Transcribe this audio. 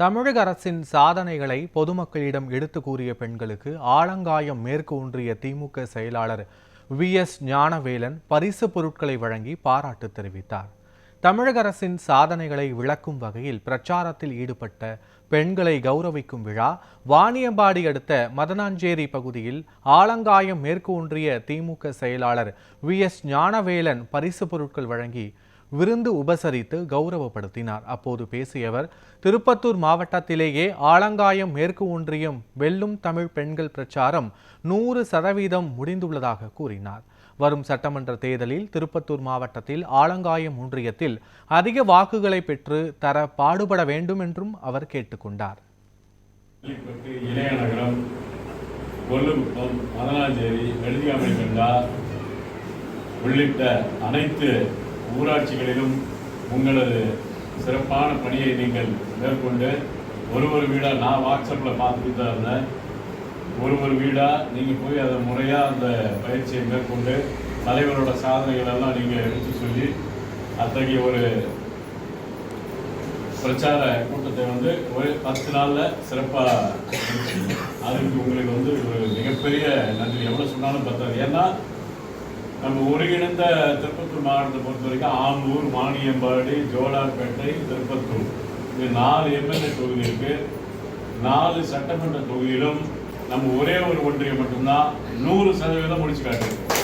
தமிழக அரசின் சாதனைகளை பொதுமக்களிடம் எடுத்து கூறிய பெண்களுக்கு ஆலங்காயம் மேற்கு ஒன்றிய திமுக செயலாளர் VS ஞானவேலன் பரிசு பொருட்களை வழங்கி பாராட்டு தெரிவித்தார். தமிழக அரசின் சாதனைகளை விளக்கும் வகையில் பிரச்சாரத்தில் ஈடுபட்ட பெண்களை கௌரவிக்கும் விழா வாணியம்பாடி அடுத்த மதனாஞ்சேரி பகுதியில் ஆலங்காயம் மேற்கு ஒன்றிய திமுக செயலாளர் VS ஞானவேலன் பரிசு பொருட்கள் வழங்கி விருந்து உபசரித்து கௌரவப்படுத்தினார். அப்போது பேசிய அவர், திருப்பத்தூர் மாவட்டத்திலேயே ஆலங்காயம் மேற்கு ஒன்றியம் வெல்லும் தமிழ் பெண்கள் பிரச்சாரம் 100% முடிந்துள்ளதாக கூறினார். வரும் சட்டமன்ற தேர்தலில் திருப்பத்தூர் மாவட்டத்தில் ஆலங்காயம் ஒன்றியத்தில் அதிக வாக்குகளை பெற்று தர பாடுபட வேண்டும் என்றும் அவர் கேட்டுக்கொண்டார். இளையநகரம், கொல்லுகுப்பம், மதனாஞ்சேரி, வெள்ளியாமணிகண்டா உள்ளிட்ட அனைத்து ஊராட்சிகளிலும் உங்களது சிறப்பான பணியை நீங்கள் மேற்கொண்டு ஒரு வீடாக நான் வாட்ஸ்அப்பில் பார்த்துட்டு தான் இருந்தேன். ஒரு வீடாக நீங்கள் போய் அதை முறையாக அந்த பயிற்சியை மேற்கொண்டு தலைவரோட சாதனைகளெல்லாம் நீங்கள் எடுத்து சொல்லி அத்தகைய ஒரு பிரச்சார கூட்டத்தை ஒரு 10 நாளில் சிறப்பாக அதுக்கு உங்களுக்கு ஒரு மிகப்பெரிய நன்றி. எவ்வளோ சொன்னாலும் பத்தாது. ஏன்னா நம்ம ஒருங்கிணைந்த திருப்பத்தூர் மாவட்டத்தை பொறுத்த வரைக்கும் ஆம்பூர், வாணியம்பாடி, ஜோலார்பேட்டை, திருப்பத்தூர் இது 4 MLA தொகுதி இருக்கு. 4 சட்டமன்ற தொகுதியிலும் நம்ம ஒரே ஒரு ஒன்றியம் மட்டும்தான் 100% முடிச்சு காட்டுறோம்.